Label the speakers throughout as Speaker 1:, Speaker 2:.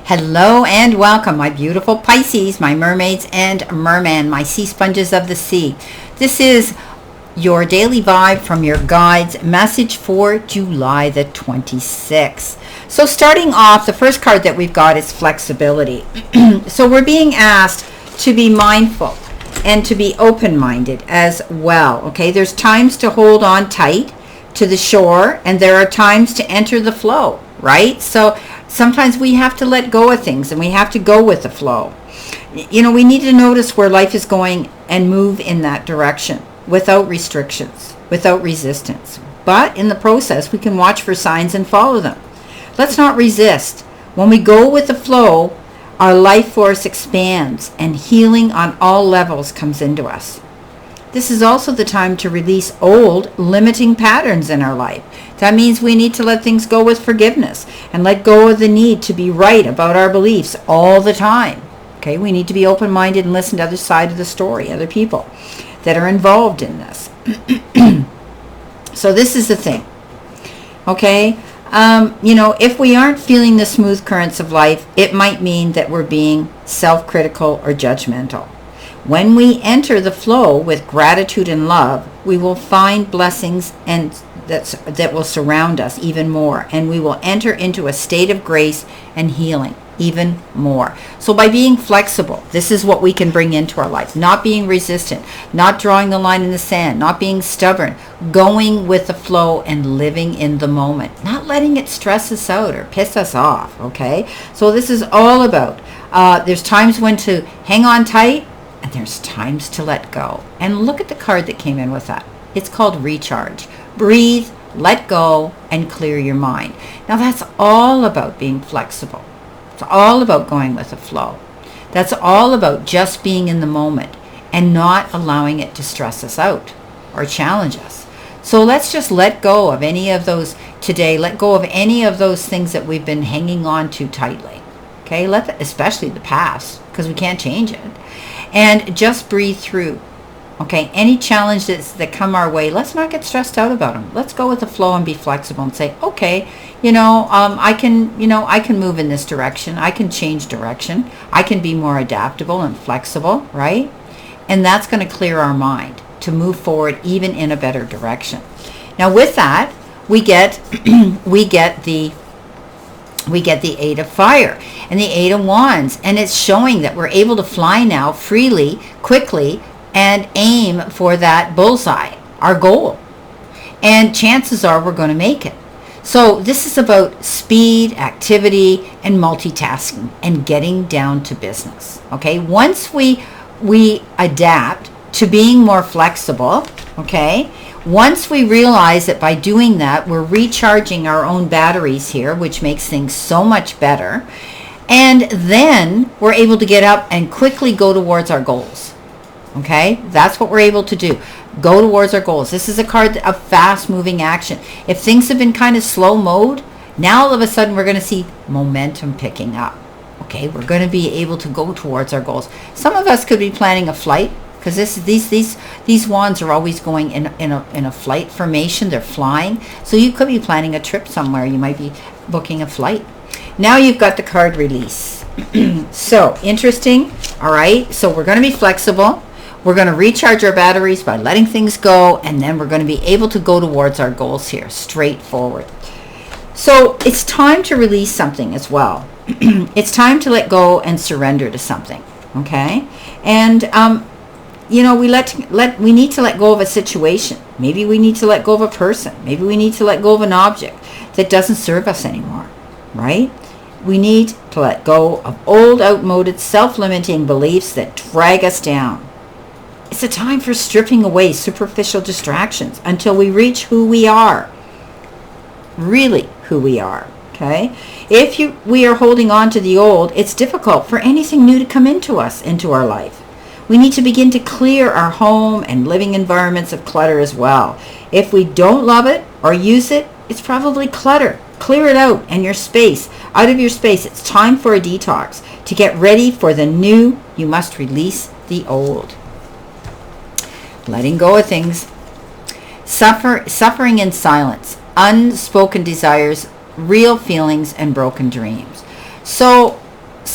Speaker 1: Hello and welcome, my beautiful Pisces, my mermaids and merman, my sea sponges of the sea. This is your daily vibe from your guides, message for July the 26th. So starting off, the first card that we've got is flexibility. So we're being asked to be mindful and to be open-minded as well. Okay, there's times to hold on tight to the shore, and there are times to enter the flow, right? So sometimes we have to let go of things and we have to go with the flow. You know, we need to notice where life is going and move in that direction without restrictions, without resistance. But in the process, we can watch for signs and follow them. Let's not resist. When we go with the flow, our life force expands and healing on all levels comes into us. This is also the time to release old, limiting patterns in our life. That means we need to let things go with forgiveness and let go of the need to be right about our beliefs all the time. Okay, we need to be open-minded and listen to the other side of the story, other people that are involved in this. So this is the thing. Okay, if we aren't feeling the smooth currents of life, it might mean that we're being self-critical or judgmental. When we enter the flow with gratitude and love, we will find blessings and that will surround us even more, and we will enter into a state of grace and healing even more. So by being flexible, this is what we can bring into our life. Not being resistant, not drawing the line in the sand, not being stubborn, going with the flow and living in the moment, not letting it stress us out or piss us off, okay? So this is all about, there's times when to hang on tight, and there's times to let go. And look at the card that came in with that. It's called recharge. Breathe, let go, and clear your mind. Now that's all about being flexible. It's all about going with the flow. That's all about just being in the moment and not allowing it to stress us out or challenge us. So let's just let go of any of those today. Let go of any of those things that we've been hanging on to tightly. Okay, especially the past, because we can't change it. And just breathe through. Okay, any challenges that come our way, let's not get stressed out about them. Let's go with the flow and be flexible and say, okay, I can move in this direction. I can change direction. I can be more adaptable and flexible, right? And that's going to clear our mind to move forward even in a better direction. Now with that, we get the Eight of Fire and the Eight of Wands, and it's showing that we're able to fly now freely, quickly, and aim for that bullseye, our goal. And chances are we're going to make it. So this is about speed, activity, and multitasking and getting down to business. Okay, once we adapt to being more flexible, okay, once we realize that by doing that, we're recharging our own batteries here, which makes things so much better. And then we're able to get up and quickly go towards our goals. Okay, that's what we're able to do. Go towards our goals. This is a card of fast moving action. If things have been kind of slow mode, now all of a sudden we're going to see momentum picking up. Okay, we're going to be able to go towards our goals. Some of us could be planning a flight, because these wands are always going in a flight formation. They're flying. So you could be planning a trip somewhere. You might be booking a flight. Now you've got the card release. So interesting. All right. So we're going to be flexible. We're going to recharge our batteries by letting things go, and then we're going to be able to go towards our goals here, straightforward. So it's time to release something as well. It's time to let go and surrender to something. Okay. And we need to let go of a situation. Maybe we need to let go of a person. Maybe we need to let go of an object that doesn't serve us anymore, right? We need to let go of old, outmoded, self-limiting beliefs that drag us down. It's a time for stripping away superficial distractions until we reach who we are, really who we are, okay? If we are holding on to the old, it's difficult for anything new to come into our life. We need to begin to clear our home and living environments of clutter as well. If we don't love it or use it, it's probably clutter. Clear it out and out of your space. It's time for a detox. To get ready for the new, you must release the old. Letting go of things. Suffering in silence. Unspoken desires, real feelings, and broken dreams. So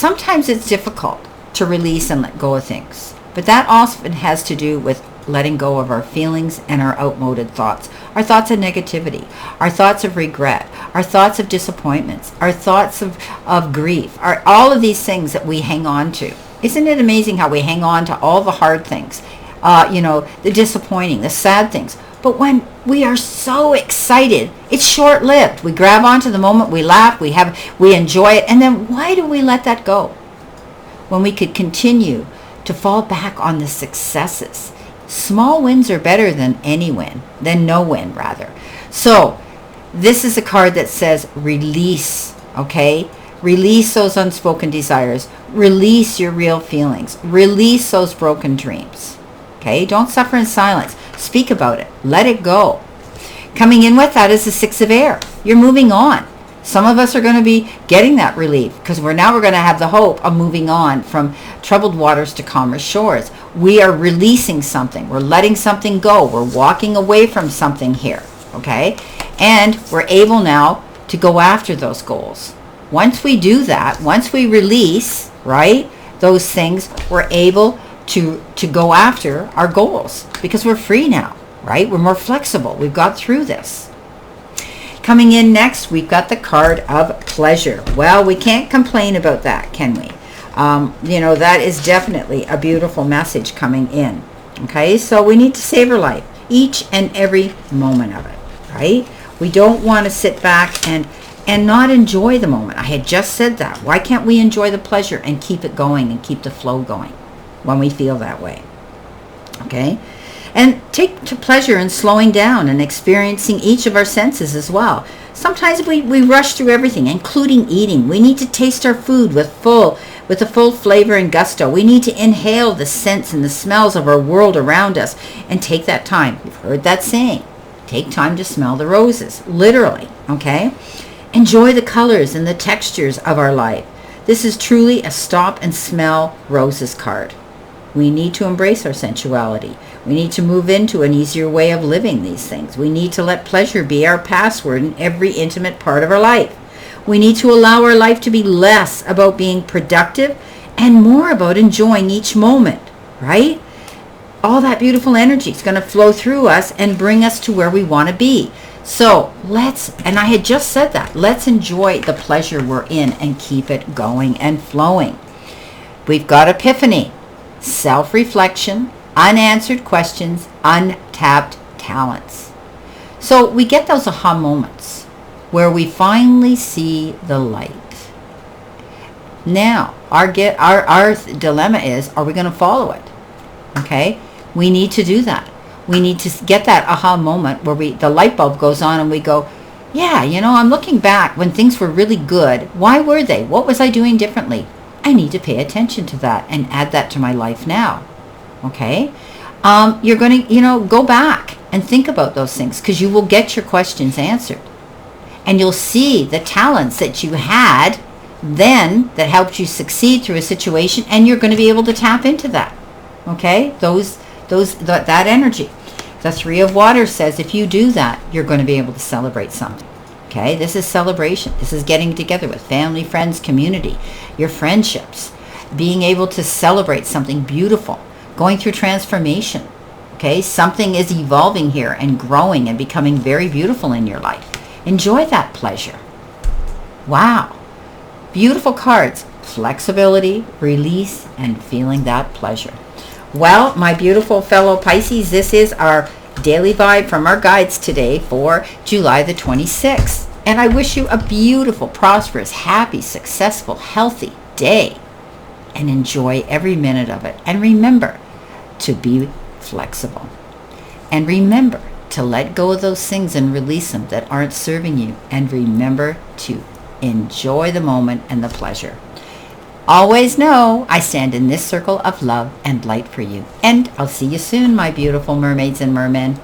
Speaker 1: sometimes it's difficult to release and let go of things, but that often has to do with letting go of our feelings and our outmoded thoughts, our thoughts of negativity, our thoughts of regret, our thoughts of disappointments, our thoughts of grief, all of these things that we hang on to. Isn't it amazing how we hang on to all the hard things, the disappointing, the sad things? But when we are so excited, it's short-lived. We grab onto the moment, we laugh, we enjoy it, and then why do we let that go? When we could continue to fall back on the successes. Small wins are better than no win rather. So this is a card that says release, okay? Release those unspoken desires. Release your real feelings. Release those broken dreams, okay? Don't suffer in silence. Speak about it. Let it go. Coming in with that is the Six of Air. You're moving on. Some of us are going to be getting that relief because we're going to have the hope of moving on from troubled waters to calmer shores. We are releasing something. We're letting something go. We're walking away from something here, okay? And we're able now to go after those goals. Once we do that, once we release, right, those things, we're able to go after our goals because we're free now, right? We're more flexible. We've got through this. Coming in next, we've got the card of pleasure. Well, we can't complain about that, can we? That is definitely a beautiful message coming in. Okay, so we need to savor life, each and every moment of it, right? We don't want to sit back and not enjoy the moment. I had just said that. Why can't we enjoy the pleasure and keep it going and keep the flow going when we feel that way? Okay? And take to pleasure in slowing down and experiencing each of our senses as well. Sometimes we rush through everything, including eating. We need to taste our food with a full flavor and gusto. We need to inhale the scents and the smells of our world around us and take that time. You've heard that saying. Take time to smell the roses, literally, okay? Enjoy the colors and the textures of our life. This is truly a stop and smell roses card. We need to embrace our sensuality. We need to move into an easier way of living these things. We need to let pleasure be our password in every intimate part of our life. We need to allow our life to be less about being productive and more about enjoying each moment, right? All that beautiful energy is going to flow through us and bring us to where we want to be. So and I had just said that, let's enjoy the pleasure we're in and keep it going and flowing. We've got epiphany, self-reflection, unanswered questions, untapped talents. So we get those aha moments where we finally see the light. Now, our dilemma is, are we going to follow it? Okay? We need to do that. We need to get that aha moment where the light bulb goes on and we go, yeah, I'm looking back when things were really good. Why were they? What was I doing differently? I need to pay attention to that and add that to my life now. Okay? You're going to, go back and think about those things because you will get your questions answered. And you'll see the talents that you had then that helped you succeed through a situation, and you're going to be able to tap into that. Okay? That energy. The Three of Water says if you do that, you're going to be able to celebrate something. Okay? This is celebration. This is getting together with family, friends, community, your friendships, being able to celebrate something beautiful, going through transformation. Okay? Something is evolving here and growing and becoming very beautiful in your life. Enjoy that pleasure. Wow. Beautiful cards. Flexibility, release, and feeling that pleasure. Well, my beautiful fellow Pisces, this is our daily vibe from our guides today for July the 26th. And I wish you a beautiful, prosperous, happy, successful, healthy day. And enjoy every minute of it. And remember to be flexible. And remember to let go of those things and release them that aren't serving you. And remember to enjoy the moment and the pleasure. Always know I stand in this circle of love and light for you. And I'll see you soon, my beautiful mermaids and mermen.